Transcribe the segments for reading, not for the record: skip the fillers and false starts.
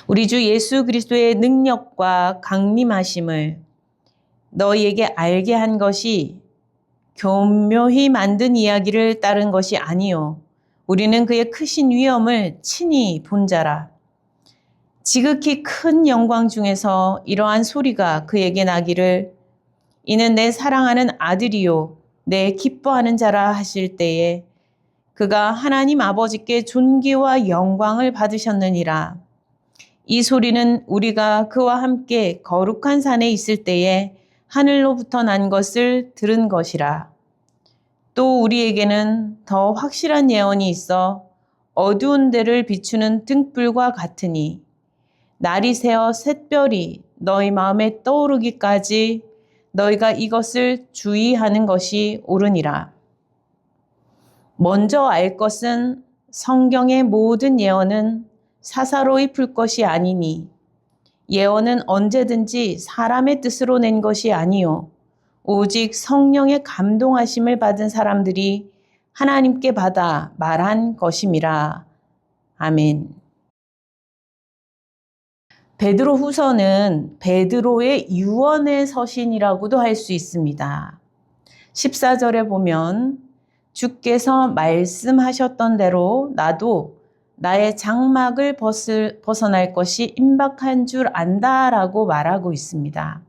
우리 주 예수 그리스도의 능력과 강림하심을 너희에게 알게 한 것이 교묘히 만든 이야기를 따른 것이 아니요 우리는 그의 크신 위엄을 친히 본 자라. 지극히 큰 영광 중에서 이러한 소리가 그에게 나기를 이는 내 사랑하는 아들이요 내 기뻐하는 자라 하실 때에 그가 하나님 아버지께 존귀와 영광을 받으셨느니라. 이 소리는 우리가 그와 함께 거룩한 산에 있을 때에 하늘로부터 난 것을 들은 것이라. 또 우리에게는 더 확실한 예언이 있어 어두운 데를 비추는 등불과 같으니 날이 새어 샛별이 너희 마음에 떠오르기까지 너희가 이것을 주의하는 것이 옳으니라. 먼저 알 것은 성경의 모든 예언은 사사로이 풀 것이 아니니 예언은 언제든지 사람의 뜻으로 낸 것이 아니요 오직 성령의 감동하심을 받은 사람들이 하나님께 받아 말한 것임이라. 아멘. 베드로 후서는 베드로의 유언의 서신이라고도 할 수 있습니다. 14절에 보면 주께서 말씀하셨던 대로 나도 나의 장막을 벗어날 것이 임박한 줄 안다라고 말하고 있습니다.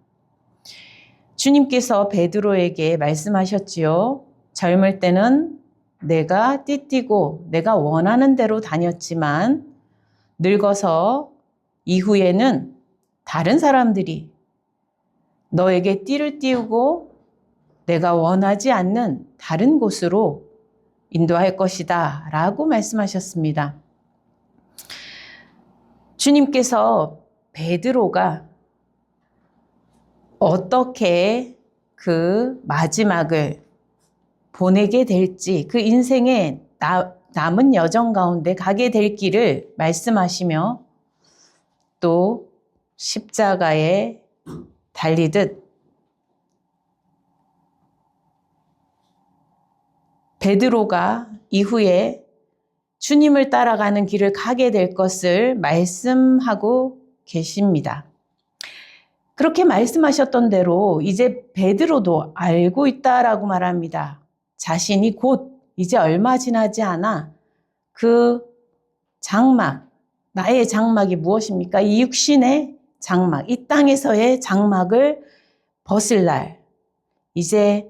주님께서 베드로에게 말씀하셨지요. 젊을 때는 내가 띠띠고 내가 원하는 대로 다녔지만 늙어서 이후에는 다른 사람들이 너에게 띠를 띄우고 내가 원하지 않는 다른 곳으로 인도할 것이다 라고 말씀하셨습니다. 주님께서 베드로가 어떻게 그 마지막을 보내게 될지 그 인생의 남은 여정 가운데 가게 될 길을 말씀하시며 또 십자가에 달리듯 베드로가 이후에 주님을 따라가는 길을 가게 될 것을 말씀하고 계십니다. 그렇게 말씀하셨던 대로 이제 베드로도 알고 있다라고 말합니다. 자신이 곧 이제 얼마 지나지 않아 그 장막, 나의 장막이 무엇입니까? 이 육신의 장막, 이 땅에서의 장막을 벗을 날, 이제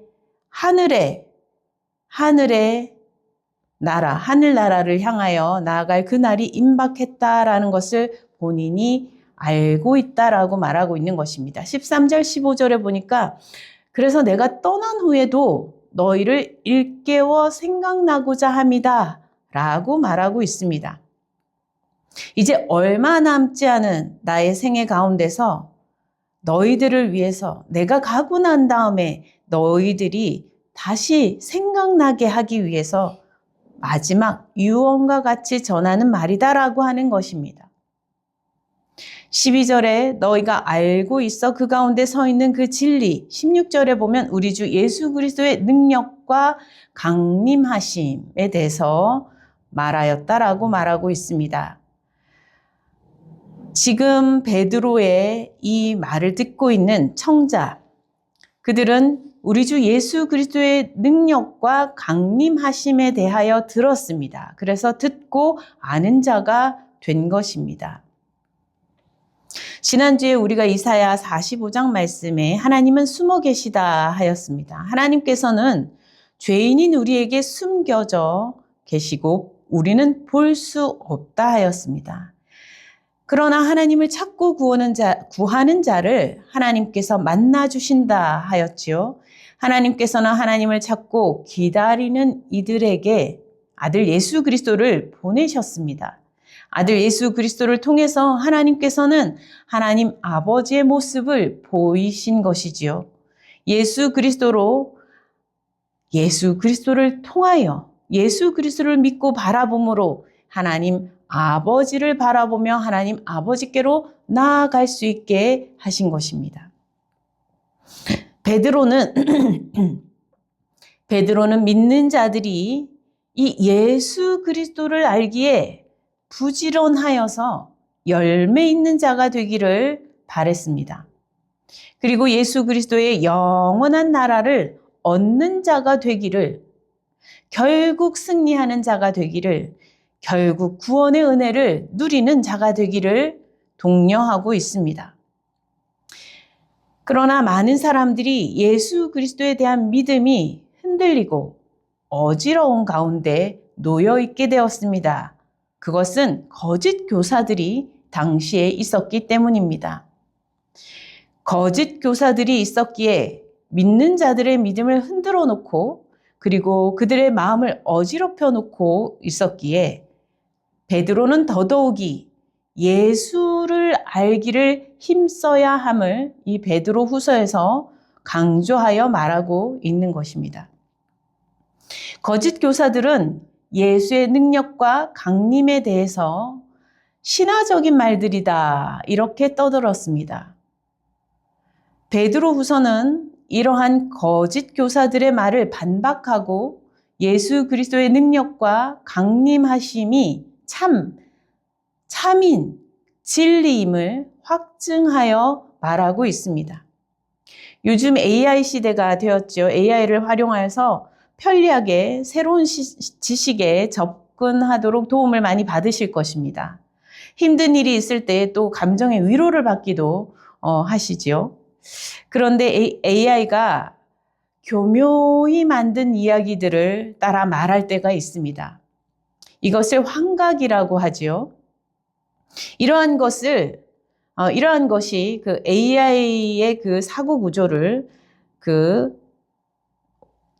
하늘의 나라, 하늘나라를 향하여 나아갈 그날이 임박했다라는 것을 본인이 알고 있다라고 말하고 있는 것입니다. 13절, 15절에 보니까 그래서 내가 떠난 후에도 너희를 일깨워 생각나고자 함이다 라고 말하고 있습니다. 이제 얼마 남지 않은 나의 생애 가운데서 너희들을 위해서 내가 가고 난 다음에 너희들이 다시 생각나게 하기 위해서 마지막 유언과 같이 전하는 말이다라고 하는 것입니다. 12절에 너희가 알고 있어 그 가운데 서 있는 그 진리, 16절에 보면 우리 주 예수 그리스도의 능력과 강림하심에 대해서 말하였다라고 말하고 있습니다. 지금 베드로의 이 말을 듣고 있는 청자, 그들은 우리 주 예수 그리스도의 능력과 강림하심에 대하여 들었습니다. 그래서 듣고 아는 자가 된 것입니다. 지난주에 우리가 이사야 45장 말씀에 하나님은 숨어 계시다 하였습니다. 하나님께서는 죄인인 우리에게 숨겨져 계시고 우리는 볼 수 없다 하였습니다. 그러나 하나님을 찾고 구하는 자를 하나님께서 만나주신다 하였지요. 하나님께서는 하나님을 찾고 기다리는 이들에게 아들 예수 그리스도를 보내셨습니다. 아들 예수 그리스도를 통해서 하나님께서는 하나님 아버지의 모습을 보이신 것이지요. 예수 그리스도를 통하여 예수 그리스도를 믿고 바라봄으로 하나님 아버지를 바라보며 하나님 아버지께로 나아갈 수 있게 하신 것입니다. 베드로는 믿는 자들이 이 예수 그리스도를 알기에 부지런하여서 열매 있는 자가 되기를 바랬습니다. 그리고 예수 그리스도의 영원한 나라를 얻는 자가 되기를, 결국 승리하는 자가 되기를, 결국 구원의 은혜를 누리는 자가 되기를 독려하고 있습니다. 그러나 많은 사람들이 예수 그리스도에 대한 믿음이 흔들리고 어지러운 가운데 놓여 있게 되었습니다. 그것은 거짓 교사들이 당시에 있었기 때문입니다. 거짓 교사들이 있었기에 믿는 자들의 믿음을 흔들어 놓고 그리고 그들의 마음을 어지럽혀 놓고 있었기에 베드로는 더더욱이 예수를 알기를 힘써야 함을 이 베드로 후서에서 강조하여 말하고 있는 것입니다. 거짓 교사들은 예수의 능력과 강림에 대해서 신화적인 말들이다 이렇게 떠들었습니다. 베드로 후서는 이러한 거짓 교사들의 말을 반박하고 예수 그리스도의 능력과 강림하심이 참인 진리임을 확증하여 말하고 있습니다. 요즘 AI 시대가 되었죠. AI를 활용해서 편리하게 새로운 지식에 접근하도록 도움을 많이 받으실 것입니다. 힘든 일이 있을 때 또 감정의 위로를 받기도 하시죠. 그런데 AI가 교묘히 만든 이야기들을 따라 말할 때가 있습니다. 이것을 환각이라고 하지요. 이러한 것이 그 AI의 그 사고 구조를, 그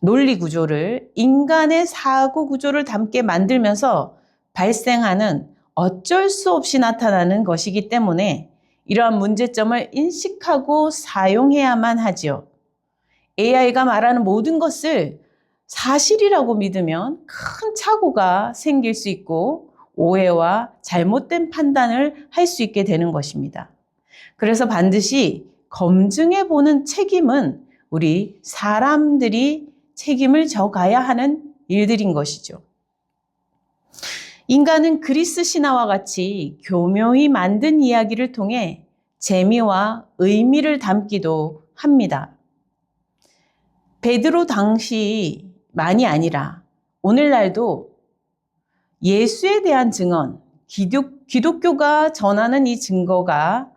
논리 구조를 인간의 사고 구조를 닮게 만들면서 발생하는 어쩔 수 없이 나타나는 것이기 때문에 이러한 문제점을 인식하고 사용해야만 하지요. AI가 말하는 모든 것을 사실이라고 믿으면 큰 착오가 생길 수 있고 오해와 잘못된 판단을 할 수 있게 되는 것입니다. 그래서 반드시 검증해 보는 책임은 우리 사람들이 책임을 져가야 하는 일들인 것이죠. 인간은 그리스 신화와 같이 교묘히 만든 이야기를 통해 재미와 의미를 담기도 합니다. 베드로 당시만이 아니라 오늘날도 예수에 대한 증언, 기독교가 전하는 이 증거가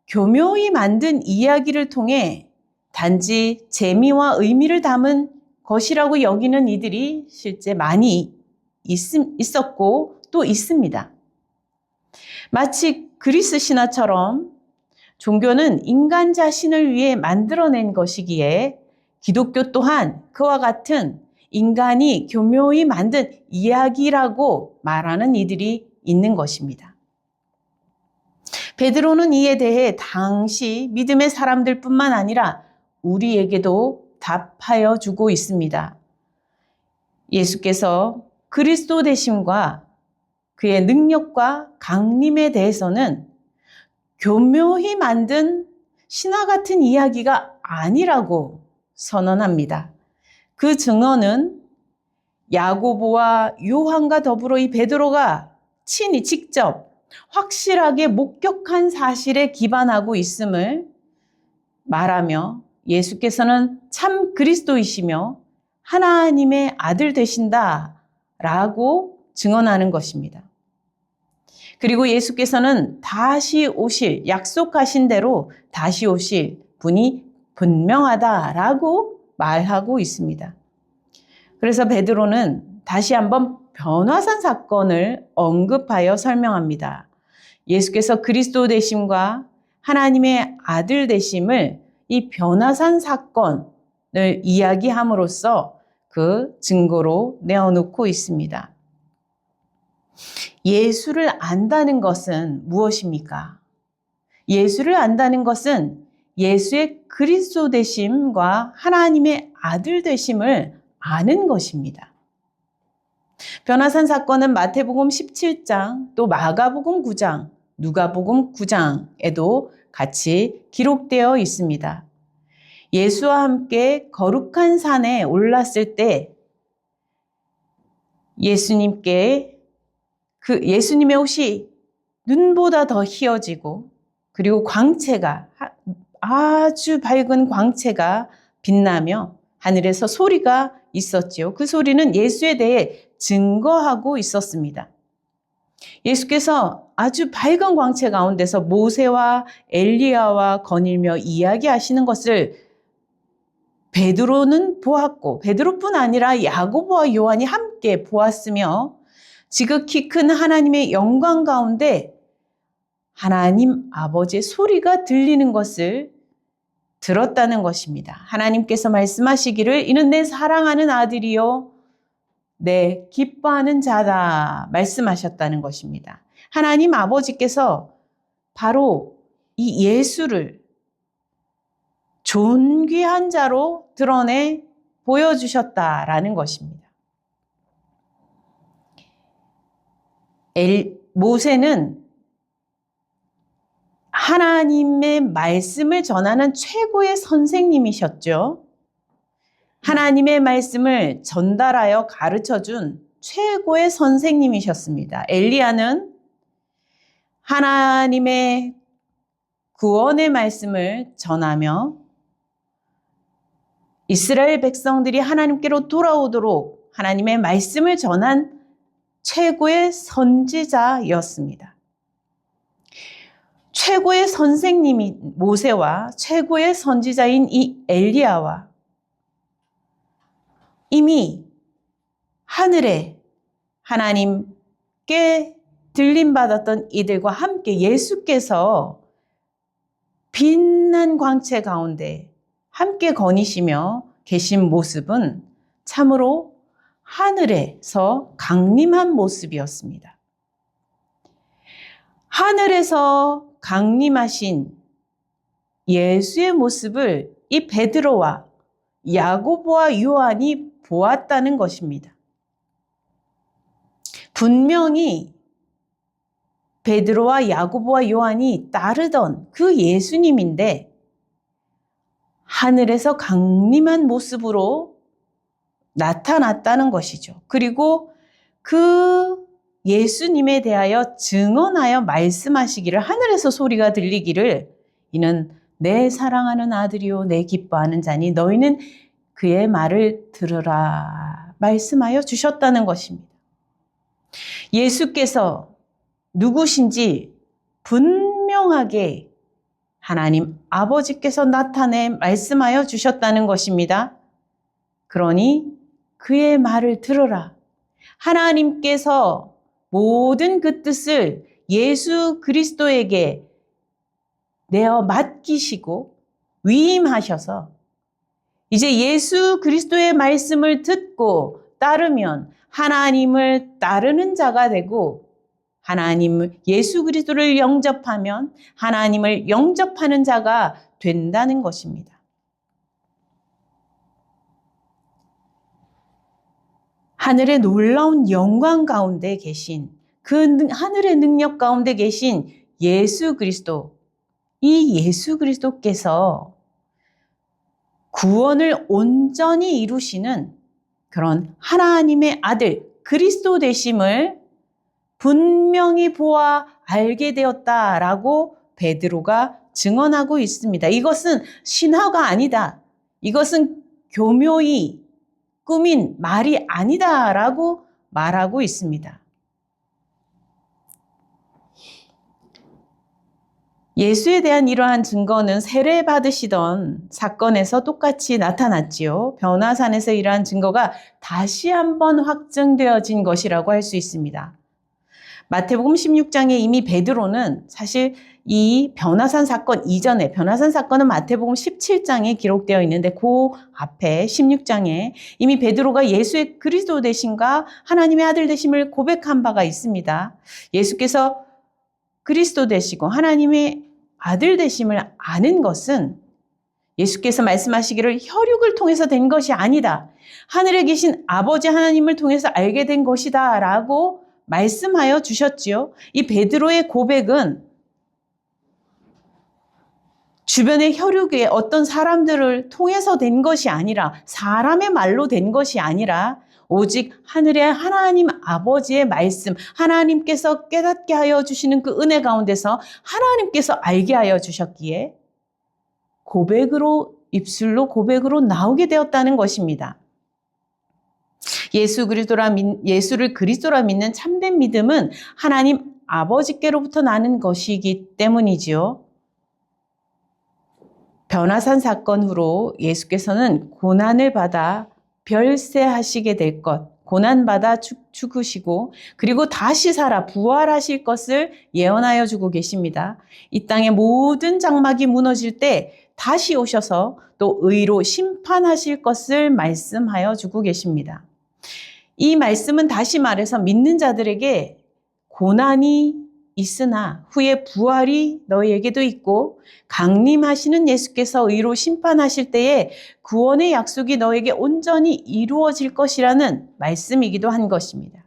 교묘히 만든 이야기를 통해 단지 재미와 의미를 담은 것이라고 여기는 이들이 실제 많이 있었고 또 있습니다. 마치 그리스 신화처럼 종교는 인간 자신을 위해 만들어낸 것이기에 기독교 또한 그와 같은 인간이 교묘히 만든 이야기라고 말하는 이들이 있는 것입니다. 베드로는 이에 대해 당시 믿음의 사람들뿐만 아니라 우리에게도 답하여 주고 있습니다. 예수께서 그리스도 되심과 그의 능력과 강림에 대해서는 교묘히 만든 신화 같은 이야기가 아니라고 선언합니다. 그 증언은 야고보와 요한과 더불어 이 베드로가 친히 직접 확실하게 목격한 사실에 기반하고 있음을 말하며 예수께서는 참 그리스도이시며 하나님의 아들 되신다라고 증언하는 것입니다. 그리고 예수께서는 다시 오실, 약속하신 대로 다시 오실 분이 분명하다라고 말하고 있습니다. 그래서 베드로는 다시 한번 변화산 사건을 언급하여 설명합니다. 예수께서 그리스도 되심과 하나님의 아들 되심을 이 변화산 사건을 이야기함으로써 그 증거로 내어놓고 있습니다. 예수를 안다는 것은 무엇입니까? 예수를 안다는 것은 예수의 그리스도 되심과 하나님의 아들 되심을 아는 것입니다. 변화산 사건은 마태복음 17장, 또 마가복음 9장, 누가복음 9장에도 같이 기록되어 있습니다. 예수와 함께 거룩한 산에 올랐을 때 예수님의 옷이 눈보다 더 희어지고 그리고 광채가 아주 밝은 광채가 빛나며 하늘에서 소리가 있었지요. 그 소리는 예수에 대해 증거하고 있었습니다. 예수께서 아주 밝은 광채 가운데서 모세와 엘리야와 거닐며 이야기하시는 것을 베드로는 보았고 베드로뿐 아니라 야고보와 요한이 함께 보았으며 지극히 큰 하나님의 영광 가운데 하나님 아버지의 소리가 들리는 것을 들었다는 것입니다. 하나님께서 말씀하시기를 이는 내 사랑하는 아들이요 내 기뻐하는 자다 말씀하셨다는 것입니다. 하나님 아버지께서 바로 이 예수를 존귀한 자로 드러내 보여주셨다라는 것입니다. 모세는 하나님의 말씀을 전하는 최고의 선생님이셨죠. 하나님의 말씀을 전달하여 가르쳐준 최고의 선생님이셨습니다. 엘리야는 하나님의 구원의 말씀을 전하며 이스라엘 백성들이 하나님께로 돌아오도록 하나님의 말씀을 전한 최고의 선지자였습니다. 최고의 선생님이 모세와 최고의 선지자인 이 엘리야와 이미 하늘에 하나님께 들림받았던 이들과 함께 예수께서 빛난 광채 가운데 함께 거니시며 계신 모습은 참으로 하늘에서 강림한 모습이었습니다. 하늘에서 강림하신 예수의 모습을 이 베드로와 야고보와 요한이 보았다는 것입니다. 분명히 베드로와 야고보와 요한이 따르던 그 예수님인데 하늘에서 강림한 모습으로 나타났다는 것이죠. 그리고 그 예수님에 대하여 증언하여 말씀하시기를 하늘에서 소리가 들리기를 이는 내 사랑하는 아들이요 내 기뻐하는 자니 너희는 그의 말을 들으라 말씀하여 주셨다는 것입니다. 예수께서 누구신지 분명하게 하나님 아버지께서 나타내 말씀하여 주셨다는 것입니다. 그러니 그의 말을 들으라. 하나님께서 모든 그 뜻을 예수 그리스도에게 내어 맡기시고 위임하셔서 이제 예수 그리스도의 말씀을 듣고 따르면 하나님을 따르는 자가 되고 예수 그리스도를 영접하면 하나님을 영접하는 자가 된다는 것입니다. 하늘의 놀라운 영광 가운데 계신 그 하늘의 능력 가운데 계신 예수 그리스도, 이 예수 그리스도께서 구원을 온전히 이루시는 그런 하나님의 아들 그리스도 되심을 분명히 보아 알게 되었다라고 베드로가 증언하고 있습니다. 이것은 신화가 아니다. 이것은 교묘히 꾸민 말이 아니다라고 말하고 있습니다. 예수에 대한 이러한 증거는 세례 받으시던 사건에서 똑같이 나타났지요. 변화산에서 이러한 증거가 다시 한번 확증되어진 것이라고 할 수 있습니다. 마태복음 16장에 이미 베드로는 사실 이 변화산 사건 이전에 변화산 사건은 마태복음 17장에 기록되어 있는데 그 앞에 16장에 이미 베드로가 예수의 그리스도 되심과 하나님의 아들 되심을 고백한 바가 있습니다. 예수께서 그리스도 되시고 하나님의 아들 되심을 아는 것은 예수께서 말씀하시기를 혈육을 통해서 된 것이 아니다. 하늘에 계신 아버지 하나님을 통해서 알게 된 것이다 라고 말씀하여 주셨지요. 이 베드로의 고백은 주변의 혈육의 어떤 사람들을 통해서 된 것이 아니라 사람의 말로 된 것이 아니라 오직 하늘의 하나님 아버지의 말씀, 하나님께서 깨닫게 하여 주시는 그 은혜 가운데서 하나님께서 알게 하여 주셨기에 입술로 고백으로 나오게 되었다는 것입니다. 예수를 그리스도라 믿는 참된 믿음은 하나님 아버지께로부터 나는 것이기 때문이지요. 변화산 사건 후로 예수께서는 고난을 받아 별세하시게 될 것, 고난받아 죽으시고 그리고 다시 살아 부활하실 것을 예언하여 주고 계십니다. 이 땅의 모든 장막이 무너질 때 다시 오셔서 또 의로 심판하실 것을 말씀하여 주고 계십니다. 이 말씀은 다시 말해서 믿는 자들에게 고난이 있으나 후에 부활이 너희에게도 있고 강림하시는 예수께서 의로 심판하실 때에 구원의 약속이 너에게 온전히 이루어질 것이라는 말씀이기도 한 것입니다.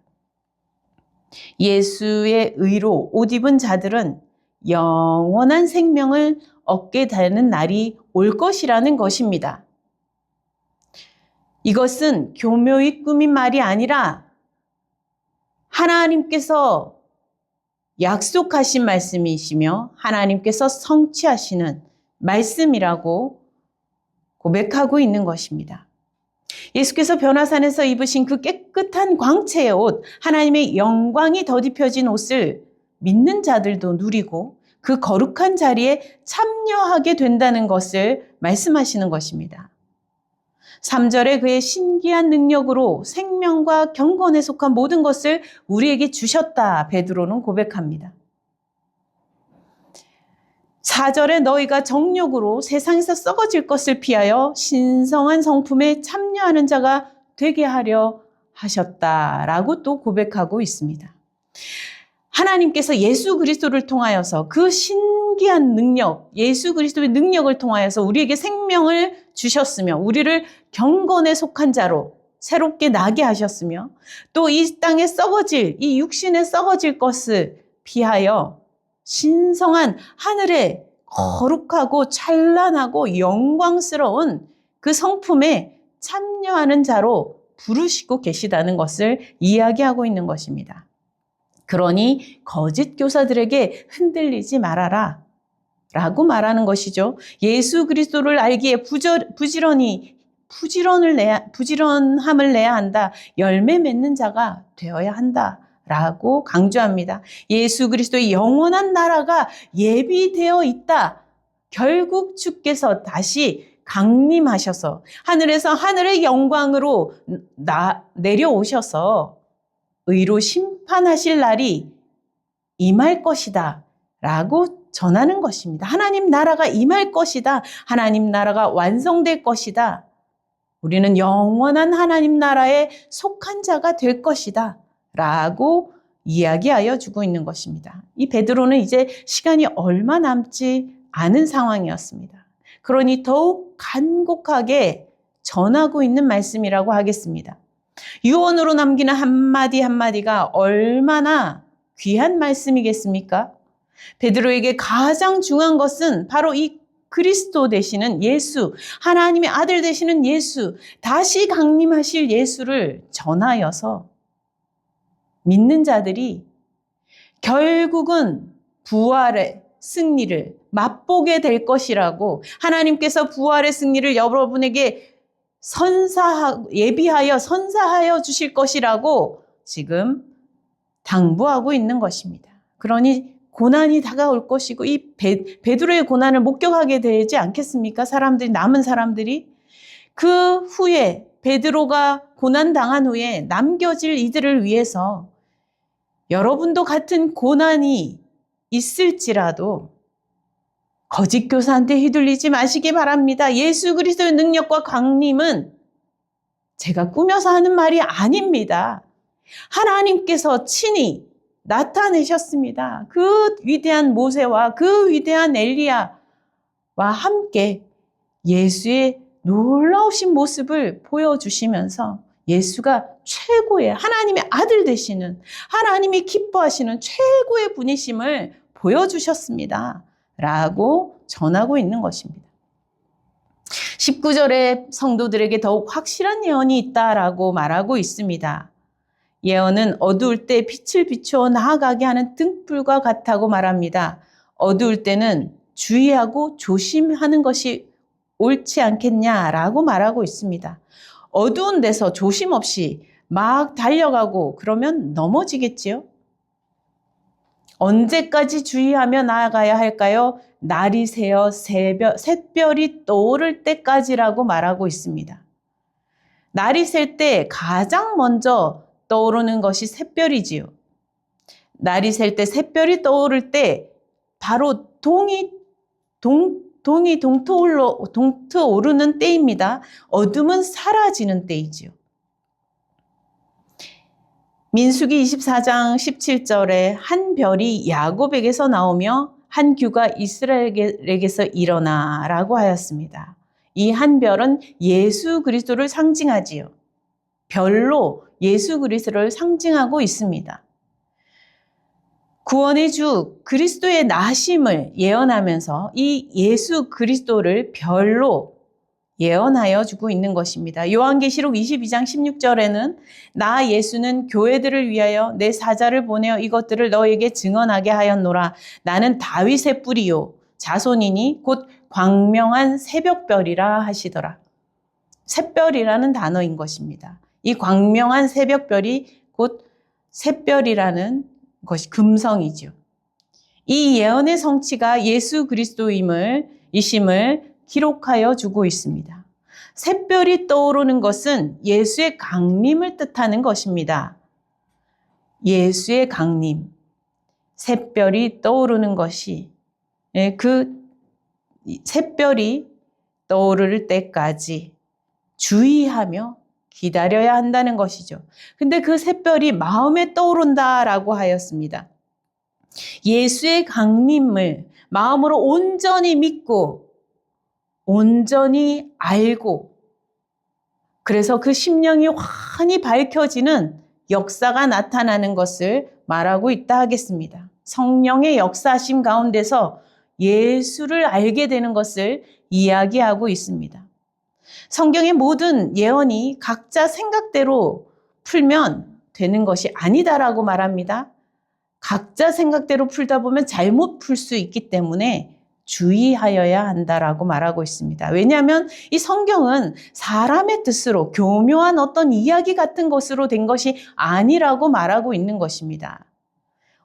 예수의 의로 옷 입은 자들은 영원한 생명을 얻게 되는 날이 올 것이라는 것입니다. 이것은 교묘히 꾸민 말이 아니라 하나님께서 약속하신 말씀이시며 하나님께서 성취하시는 말씀이라고 고백하고 있는 것입니다. 예수께서 변화산에서 입으신 그 깨끗한 광채의 옷, 하나님의 영광이 덧입혀진 옷을 믿는 자들도 누리고 그 거룩한 자리에 참여하게 된다는 것을 말씀하시는 것입니다. 3절에 그의 신기한 능력으로 생명과 경건에 속한 모든 것을 우리에게 주셨다. 베드로는 고백합니다. 4절에 너희가 정욕으로 세상에서 썩어질 것을 피하여 신성한 성품에 참여하는 자가 되게 하려 하셨다라고 또 고백하고 있습니다. 하나님께서 예수 그리스도를 통하여서 그 신기한 능력, 예수 그리스도의 능력을 통하여서 우리에게 생명을 주셨으며 우리를 경건에 속한 자로 새롭게 나게 하셨으며 또 이 땅에 썩어질, 이 육신에 썩어질 것을 피하여 신성한 하늘의 거룩하고 찬란하고 영광스러운 그 성품에 참여하는 자로 부르시고 계시다는 것을 이야기하고 있는 것입니다. 그러니 거짓 교사들에게 흔들리지 말아라 라고 말하는 것이죠. 예수 그리스도를 알기에 부지런함을 내야 한다. 열매 맺는 자가 되어야 한다. 라고 강조합니다. 예수 그리스도의 영원한 나라가 예비되어 있다. 결국 주께서 다시 강림하셔서 하늘에서 하늘의 영광으로 내려오셔서 의로 심판하실 날이 임할 것이다. 라고 전하는 것입니다. 하나님 나라가 임할 것이다. 하나님 나라가 완성될 것이다. 우리는 영원한 하나님 나라에 속한 자가 될 것이다. 라고 이야기하여 주고 있는 것입니다. 이 베드로는 이제 시간이 얼마 남지 않은 상황이었습니다. 그러니 더욱 간곡하게 전하고 있는 말씀이라고 하겠습니다. 유언으로 남기는 한마디 한마디가 얼마나 귀한 말씀이겠습니까? 베드로에게 가장 중요한 것은 바로 이 그리스도 되시는 예수, 하나님의 아들 되시는 예수, 다시 강림하실 예수를 전하여서 믿는 자들이 결국은 부활의 승리를 맛보게 될 것이라고 하나님께서 부활의 승리를 여러분에게 예비하여 선사하여 주실 것이라고 지금 당부하고 있는 것입니다. 그러니 고난이 다가올 것이고 이 베드로의 고난을 목격하게 되지 않겠습니까? 남은 사람들이 그 후에 베드로가 고난 당한 후에 남겨질 이들을 위해서 여러분도 같은 고난이 있을지라도 거짓 교사한테 휘둘리지 마시기 바랍니다. 예수 그리스도의 능력과 강림은 제가 꾸며서 하는 말이 아닙니다. 하나님께서 친히 나타내셨습니다. 그 위대한 모세와 그 위대한 엘리야와 함께 예수의 놀라우신 모습을 보여주시면서 예수가 최고의 하나님의 아들 되시는 하나님이 기뻐하시는 최고의 분이심을 보여주셨습니다. 라고 전하고 있는 것입니다. 19절에 성도들에게 더욱 확실한 예언이 있다라고 말하고 있습니다. 예언은 어두울 때 빛을 비추어 나아가게 하는 등불과 같다고 말합니다. 어두울 때는 주의하고 조심하는 것이 옳지 않겠냐라고 말하고 있습니다. 어두운 데서 조심 없이 막 달려가고 그러면 넘어지겠지요? 언제까지 주의하며 나아가야 할까요? 날이 새어 샛별이 떠오를 때까지라고 말하고 있습니다. 날이 셀 때 가장 먼저 떠오르는 것이 샛별이지요. 날이 셀 때 샛별이 떠오를 때 바로 동이 동트오르는 때입니다. 어둠은 사라지는 때이지요. 민수기 24장 17절에 한 별이 야곱에게서 나오며 한 규가 이스라엘에게서 일어나 라고 하였습니다. 이 한 별은 예수 그리스도를 상징하지요. 별로 예수 그리스도를 상징하고 있습니다. 구원의 주 그리스도의 나심을 예언하면서 이 예수 그리스도를 별로 예언하여 주고 있는 것입니다. 요한계시록 22장 16절에는 나 예수는 교회들을 위하여 내 사자를 보내어 이것들을 너에게 증언하게 하였노라. 나는 다윗의 뿌리요 자손이니 곧 광명한 새벽별이라 하시더라. 샛별이라는 단어인 것입니다. 이 광명한 새벽별이 곧 샛별이라는 것이 금성이죠. 이 예언의 성취가 예수 그리스도임을 기록하여 주고 있습니다. 샛별이 떠오르는 것은 예수의 강림을 뜻하는 것입니다. 예수의 강림, 샛별이 떠오르는 것이 그 샛별이 떠오를 때까지 주의하며 기다려야 한다는 것이죠. 근데 그 샛별이 마음에 떠오른다라고 하였습니다. 예수의 강림을 마음으로 온전히 믿고 온전히 알고 그래서 그 심령이 환히 밝혀지는 역사가 나타나는 것을 말하고 있다 하겠습니다. 성령의 역사심 가운데서 예수를 알게 되는 것을 이야기하고 있습니다. 성경의 모든 예언이 각자 생각대로 풀면 되는 것이 아니다라고 말합니다. 각자 생각대로 풀다 보면 잘못 풀 수 있기 때문에 주의하여야 한다라고 말하고 있습니다. 왜냐하면 이 성경은 사람의 뜻으로 교묘한 어떤 이야기 같은 것으로 된 것이 아니라고 말하고 있는 것입니다.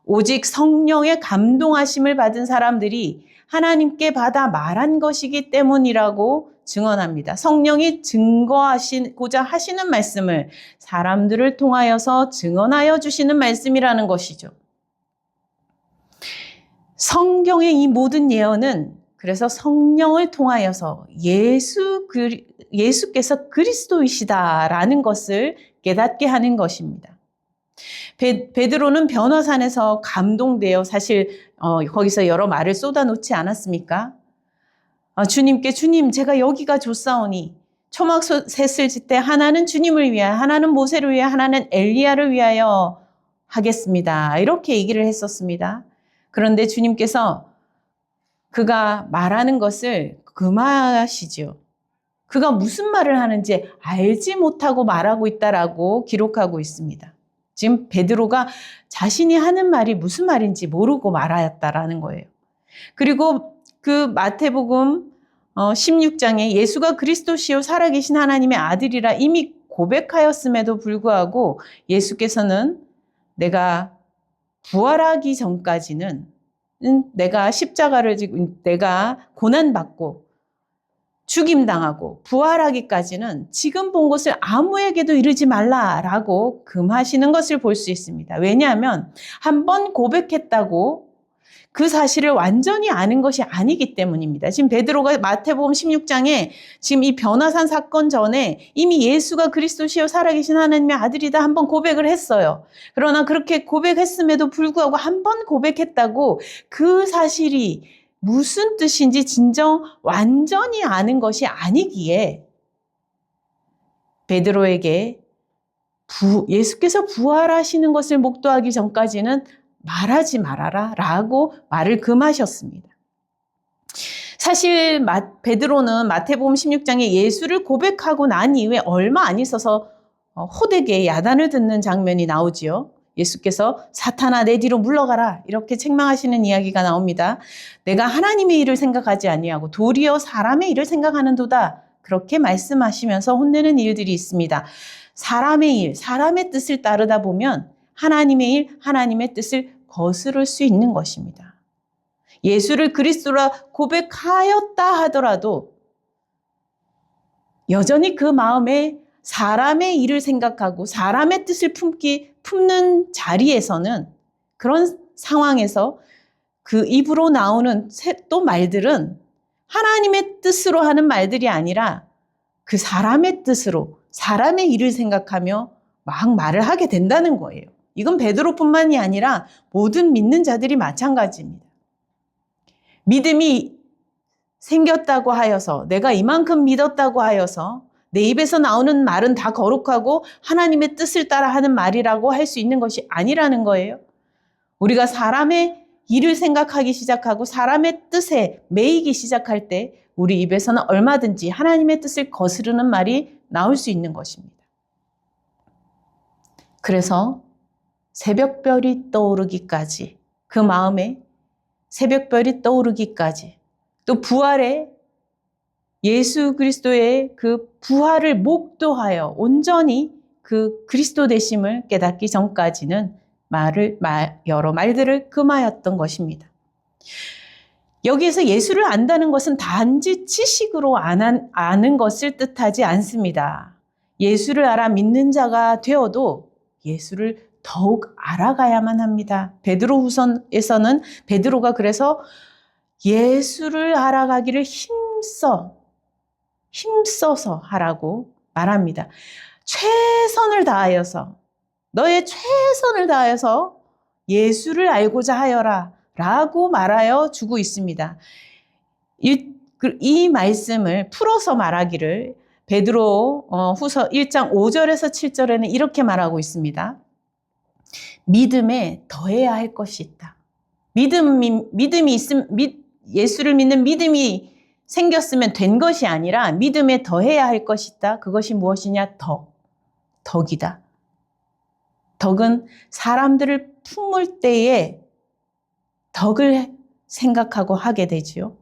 오직 성령의 감동하심을 받은 사람들이 하나님께 받아 말한 것이기 때문이라고 증언합니다. 성령이 증거하시고자 하시는 말씀을 사람들을 통하여서 증언하여 주시는 말씀이라는 것이죠. 성경의 이 모든 예언은 그래서 성령을 통하여서 예수께서 그리스도이시다라는 것을 깨닫게 하는 것입니다. 베드로는 변화산에서 감동되어 사실 거기서 여러 말을 쏟아놓지 않았습니까? 주님께 주님 제가 여기가 좋사오니 초막셋을 짓되 하나는 주님을 위하여 하나는 모세를 위하여 하나는 엘리야를 위하여 하겠습니다. 이렇게 얘기를 했었습니다. 그런데 주님께서 그가 말하는 것을 금하시죠. 그가 무슨 말을 하는지 알지 못하고 말하고 있다라고 기록하고 있습니다. 지금 베드로가 자신이 하는 말이 무슨 말인지 모르고 말하였다라는 거예요. 그리고 그 마태복음 16장에 예수가 그리스도시요 살아계신 하나님의 아들이라 이미 고백하였음에도 불구하고 예수께서는 내가 부활하기 전까지는 내가 십자가를 지고 내가 고난받고 죽임당하고 부활하기까지는 지금 본 것을 아무에게도 이르지 말라라고 금하시는 것을 볼 수 있습니다. 왜냐하면 한번 고백했다고 그 사실을 완전히 아는 것이 아니기 때문입니다. 지금 베드로가 마태복음 16장에 지금 이 변화산 사건 전에 이미 예수가 그리스도시요 살아계신 하나님의 아들이다 한번 고백을 했어요. 그러나 그렇게 고백했음에도 불구하고 한번 고백했다고 그 사실이 무슨 뜻인지 진정 완전히 아는 것이 아니기에 베드로에게 예수께서 부활하시는 것을 목도하기 전까지는 말하지 말아라 라고 말을 금하셨습니다. 사실 베드로는 마태복음 16장에 예수를 고백하고 난 이후에 얼마 안 있어서 호되게 야단을 듣는 장면이 나오지요. 예수께서 사탄아 내 뒤로 물러가라 이렇게 책망하시는 이야기가 나옵니다. 내가 하나님의 일을 생각하지 아니하고 도리어 사람의 일을 생각하는도다. 그렇게 말씀하시면서 혼내는 일들이 있습니다. 사람의 일, 사람의 뜻을 따르다 보면 하나님의 일, 하나님의 뜻을 거스를 수 있는 것입니다. 예수를 그리스도라 고백하였다 하더라도 여전히 그 마음에 사람의 일을 생각하고 사람의 뜻을 품는 자리에서는, 그런 상황에서 그 입으로 나오는 또 말들은 하나님의 뜻으로 하는 말들이 아니라 그 사람의 뜻으로 사람의 일을 생각하며 막 말을 하게 된다는 거예요. 이건 베드로뿐만이 아니라 모든 믿는 자들이 마찬가지입니다. 믿음이 생겼다고 하여서, 내가 이만큼 믿었다고 하여서 내 입에서 나오는 말은 다 거룩하고 하나님의 뜻을 따라 하는 말이라고 할 수 있는 것이 아니라는 거예요. 우리가 사람의 일을 생각하기 시작하고 사람의 뜻에 매이기 시작할 때 우리 입에서는 얼마든지 하나님의 뜻을 거스르는 말이 나올 수 있는 것입니다. 그래서 새벽별이 떠오르기까지, 그 마음에 새벽별이 떠오르기까지, 또 부활에 예수 그리스도의 그 부활을 목도하여 온전히 그 그리스도 되심을 깨닫기 전까지는 여러 말들을 금하였던 것입니다. 여기에서 예수를 안다는 것은 단지 지식으로 아는 것을 뜻하지 않습니다. 예수를 알아 믿는 자가 되어도 예수를 더욱 알아가야만 합니다. 베드로후서에서는 베드로가 그래서 예수를 알아가기를 힘써서 하라고 말합니다. 최선을 다하여서, 너의 최선을 다하여서 예수를 알고자 하여라 라고 말하여 주고 있습니다. 이 말씀을 풀어서 말하기를 베드로 후서 1장 5절에서 7절에는 이렇게 말하고 있습니다. 믿음에 더해야 할 것이 있다. 예수를 믿는 믿음이 생겼으면 된 것이 아니라 믿음에 더해야 할 것이 있다. 그것이 무엇이냐? 덕이다. 덕은 사람들을 품을 때에 덕을 생각하고 하게 되지요.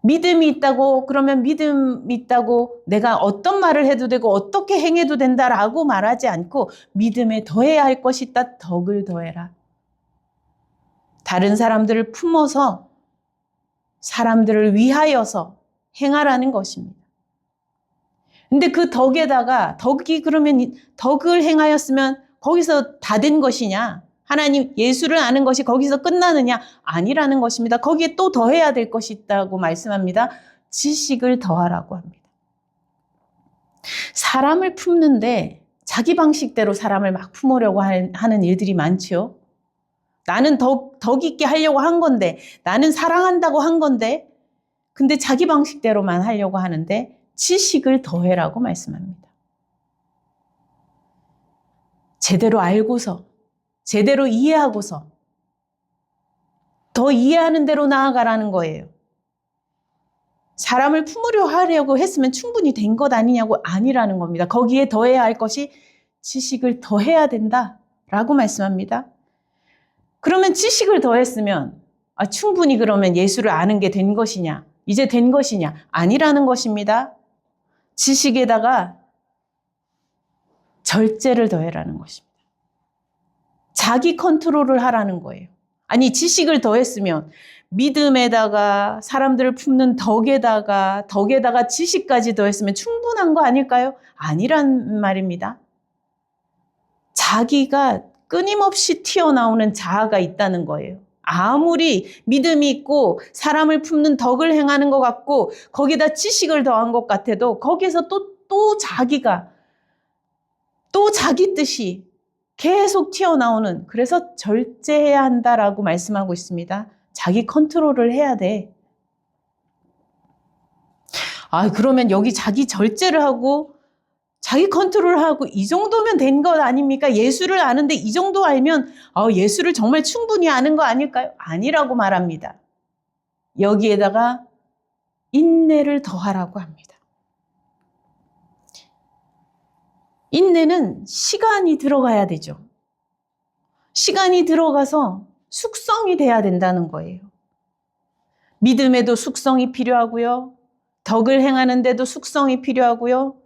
믿음이 있다고, 그러면 믿음이 있다고 내가 어떤 말을 해도 되고 어떻게 행해도 된다라고 말하지 않고 믿음에 더해야 할 것이 있다. 덕을 더해라. 다른 사람들을 품어서 사람들을 위하여서 행하라는 것입니다. 근데 그 덕에다가 그러면 덕을 행하였으면 거기서 다 된 것이냐? 하나님 예수를 아는 것이 거기서 끝나느냐? 아니라는 것입니다. 거기에 또 더해야 될 것이 있다고 말씀합니다. 지식을 더하라고 합니다. 사람을 품는데 자기 방식대로 사람을 막 품으려고 하는 일들이 많죠. 나는 덕 있게 하려고 한 건데, 나는 사랑한다고 한 건데, 근데 자기 방식대로만 하려고 하는데 지식을 더해라고 말씀합니다. 제대로 알고서, 제대로 이해하고서 더 이해하는 대로 나아가라는 거예요. 사람을 품으려 하려고 했으면 충분히 된 것 아니냐고, 아니라는 겁니다. 거기에 더해야 할 것이 지식을 더해야 된다라고 말씀합니다. 그러면 지식을 더했으면 충분히 그러면 예수를 아는 게 된 것이냐, 이제 된 것이냐? 아니라는 것입니다. 지식에다가 절제를 더해라는 것입니다. 자기 컨트롤을 하라는 거예요. 아니, 지식을 더했으면 믿음에다가 사람들을 품는 덕에다가 지식까지 더했으면 충분한 거 아닐까요? 아니란 말입니다. 자기가 끊임없이 튀어나오는 자아가 있다는 거예요. 아무리 믿음이 있고 사람을 품는 덕을 행하는 것 같고 거기다 지식을 더한 것 같아도 거기에서 또 자기가, 또 자기 뜻이 계속 튀어나오는, 그래서 절제해야 한다라고 말씀하고 있습니다. 자기 컨트롤을 해야 돼. 그러면 여기 자기 절제를 하고 자기 컨트롤을 하고 이 정도면 된 것 아닙니까? 예수를 아는데 이 정도 알면 예수를 정말 충분히 아는 거 아닐까요? 아니라고 말합니다. 여기에다가 인내를 더하라고 합니다. 인내는 시간이 들어가야 되죠. 시간이 들어가서 숙성이 돼야 된다는 거예요. 믿음에도 숙성이 필요하고요. 덕을 행하는데도 숙성이 필요하고요.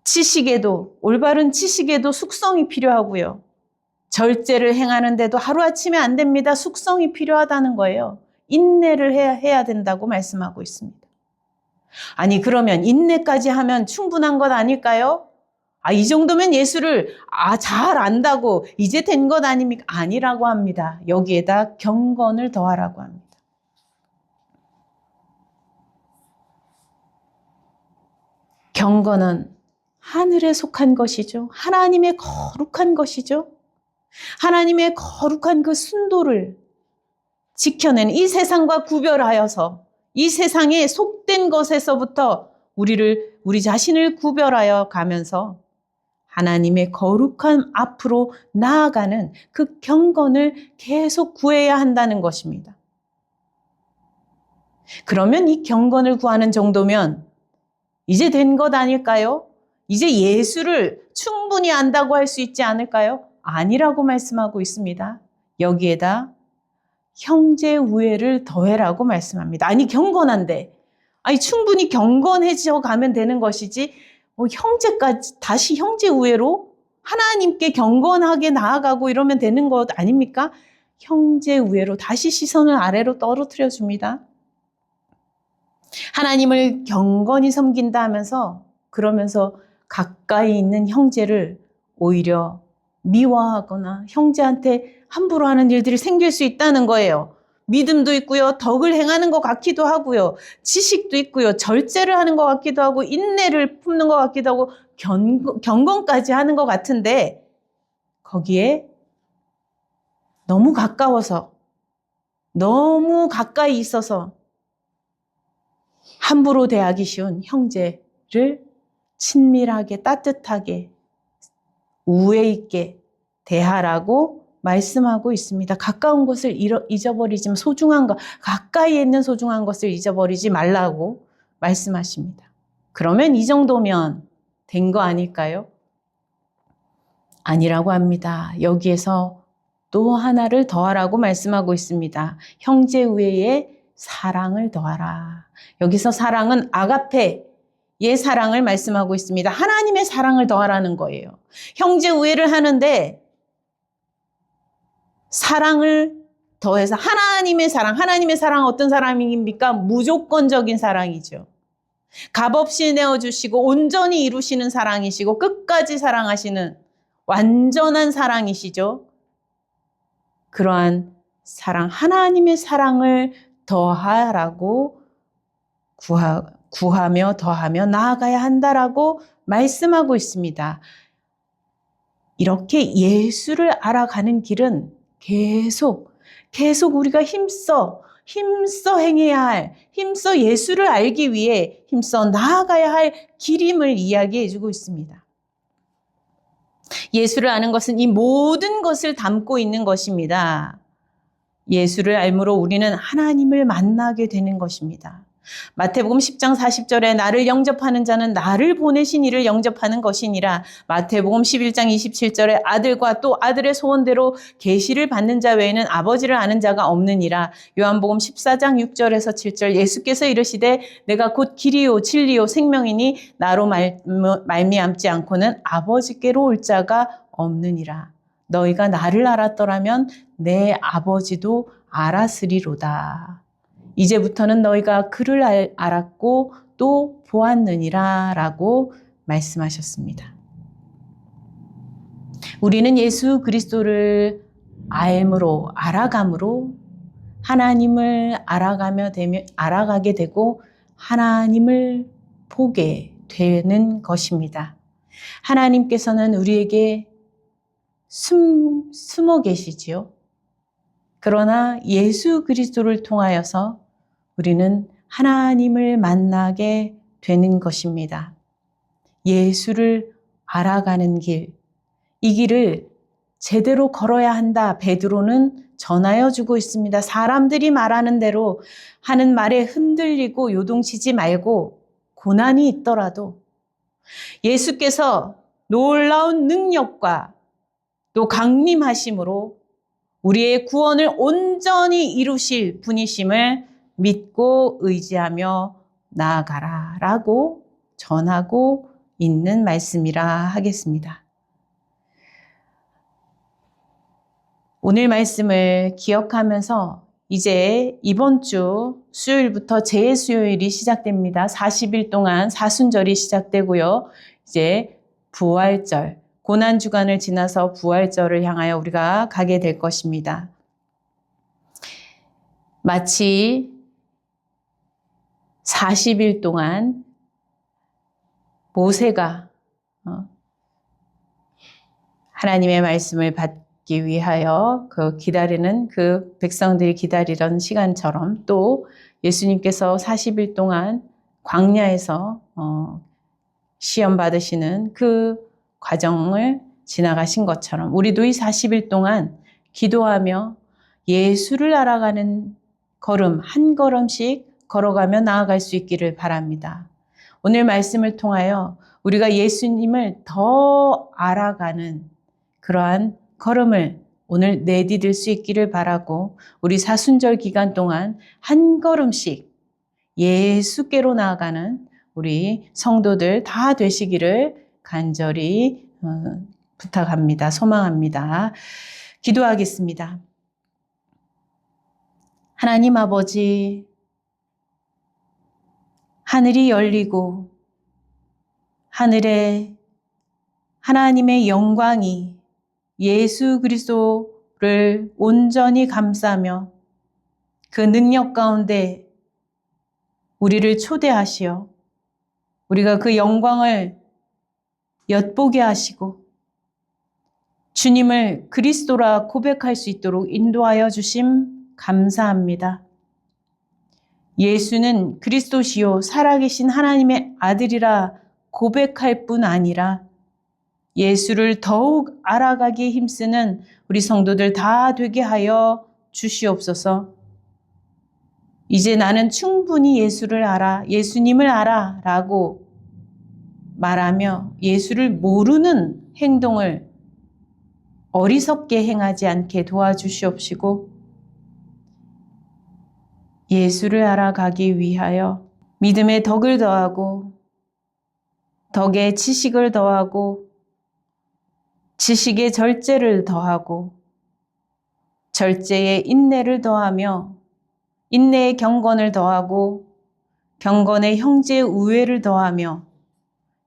지식에도, 올바른 지식에도 숙성이 필요하고요. 절제를 행하는데도 하루아침에 안 됩니다. 숙성이 필요하다는 거예요. 인내를 해야 된다고 말씀하고 있습니다. 아니, 그러면 인내까지 하면 충분한 것 아닐까요? 이 정도면 예수를 잘 안다고 이제 된 것 아닙니까? 아니라고 합니다. 여기에다 경건을 더하라고 합니다. 경건은 하늘에 속한 것이죠. 하나님의 거룩한 것이죠. 하나님의 거룩한 그 순도를 지켜낸 이 세상과 구별하여서 이 세상에 속된 것에서부터 우리 자신을 구별하여 가면서 하나님의 거룩한 앞으로 나아가는 그 경건을 계속 구해야 한다는 것입니다. 그러면 이 경건을 구하는 정도면 이제 된 것 아닐까요? 이제 예수를 충분히 안다고 할 수 있지 않을까요? 아니라고 말씀하고 있습니다. 여기에다 형제 우애를 더해라고 말씀합니다. 아니, 경건한데, 충분히 경건해져 가면 되는 것이지, 형제까지, 다시 형제 우애로 하나님께 경건하게 나아가고 이러면 되는 것 아닙니까? 형제 우애로 다시 시선을 아래로 떨어뜨려 줍니다. 하나님을 경건히 섬긴다 하면서, 그러면서 가까이 있는 형제를 오히려 미워하거나 형제한테 함부로 하는 일들이 생길 수 있다는 거예요. 믿음도 있고요. 덕을 행하는 것 같기도 하고요. 지식도 있고요. 절제를 하는 것 같기도 하고 인내를 품는 것 같기도 하고 경건까지 하는 것 같은데 거기에 너무 가까워서 너무 가까이 있어서 함부로 대하기 쉬운 형제를 친밀하게 따뜻하게 우애 있게 대하라고 말씀하고 있습니다. 가까운 것을 잊어버리지 소중한 것, 가까이 있는 소중한 것을 잊어버리지 말라고 말씀하십니다. 그러면 이 정도면 된 거 아닐까요? 아니라고 합니다. 여기에서 또 하나를 더하라고 말씀하고 있습니다. 형제 우애에 사랑을 더하라. 여기서 사랑은 아가페, 의 사랑을 말씀하고 있습니다. 하나님의 사랑을 더하라는 거예요. 형제 우애를 하는데 사랑을 더해서 하나님의 사랑 어떤 사랑입니까? 무조건적인 사랑이죠. 값없이 내어주시고 온전히 이루시는 사랑이시고 끝까지 사랑하시는 완전한 사랑이시죠. 그러한 사랑, 하나님의 사랑을 더하라고 구하며 더하며 나아가야 한다라고 말씀하고 있습니다. 이렇게 예수를 알아가는 길은 계속 우리가 힘써 행해야 할, 힘써 예수를 알기 위해 힘써 나아가야 할 길임을 이야기해 주고 있습니다. 예수를 아는 것은 이 모든 것을 담고 있는 것입니다. 예수를 알므로 우리는 하나님을 만나게 되는 것입니다. 마태복음 10장 40절에 나를 영접하는 자는 나를 보내신 이를 영접하는 것이니라. 마태복음 11장 27절에 아들과 또 아들의 소원대로 계시를 받는 자 외에는 아버지를 아는 자가 없느니라. 요한복음 14장 6절에서 7절 예수께서 이르시되 내가 곧 길이요 진리요 생명이니 나로 말미암지 않고는 아버지께로 올 자가 없느니라. 너희가 나를 알았더라면 내 아버지도 알았으리로다. 이제부터는 너희가 그를 알았고 또 보았느니라 라고 말씀하셨습니다. 우리는 예수 그리스도를 알므로 알아감으로 하나님을 알아가게 되고 하나님을 보게 되는 것입니다. 하나님께서는 우리에게 숨어 계시지요. 그러나 예수 그리스도를 통하여서 우리는 하나님을 만나게 되는 것입니다. 예수를 알아가는 길, 이 길을 제대로 걸어야 한다. 베드로는 전하여 주고 있습니다. 사람들이 말하는 대로 하는 말에 흔들리고 요동치지 말고 고난이 있더라도 예수께서 놀라운 능력과 또 강림하심으로 우리의 구원을 온전히 이루실 분이심을 믿고 의지하며 나아가라 라고 전하고 있는 말씀이라 하겠습니다. 오늘 말씀을 기억하면서 이제 이번 주 수요일부터 재수요일이 시작됩니다. 40일 동안 사순절이 시작되고요. 이제 부활절, 고난주간을 지나서 부활절을 향하여 우리가 가게 될 것입니다. 마치 40일 동안 모세가 하나님의 말씀을 받기 위하여 기다리는 그 백성들이 기다리던 시간처럼 또 예수님께서 40일 동안 광야에서 시험 받으시는 그 과정을 지나가신 것처럼 우리도 이 40일 동안 기도하며 예수를 알아가는 걸음 한 걸음씩 걸어가며 나아갈 수 있기를 바랍니다. 오늘 말씀을 통하여 우리가 예수님을 더 알아가는 그러한 걸음을 오늘 내디딜 수 있기를 바라고 우리 사순절 기간 동안 한 걸음씩 예수께로 나아가는 우리 성도들 다 되시기를 간절히 부탁합니다. 소망합니다. 기도하겠습니다. 하나님 아버지, 하늘이 열리고 하늘에 하나님의 영광이 예수 그리스도를 온전히 감싸며 그 능력 가운데 우리를 초대하시어 우리가 그 영광을 엿보게 하시고 주님을 그리스도라 고백할 수 있도록 인도하여 주심 감사합니다. 예수는 그리스도시요 살아계신 하나님의 아들이라 고백할 뿐 아니라 예수를 더욱 알아가기에 힘쓰는 우리 성도들 다 되게 하여 주시옵소서. 이제 나는 충분히 예수를 알아, 예수님을 알아 라고 말하며 예수를 모르는 행동을 어리석게 행하지 않게 도와주시옵시고 예수를 알아가기 위하여 믿음의 덕을 더하고 덕의 지식을 더하고 지식의 절제를 더하고 절제의 인내를 더하며 인내의 경건을 더하고 경건의 형제 우애를 더하며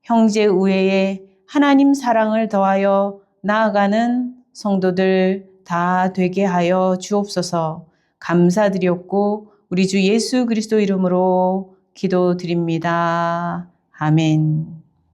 형제 우애에 하나님 사랑을 더하여 나아가는 성도들 다 되게 하여 주옵소서. 감사드렸고 우리 주 예수 그리스도 이름으로 기도드립니다. 아멘.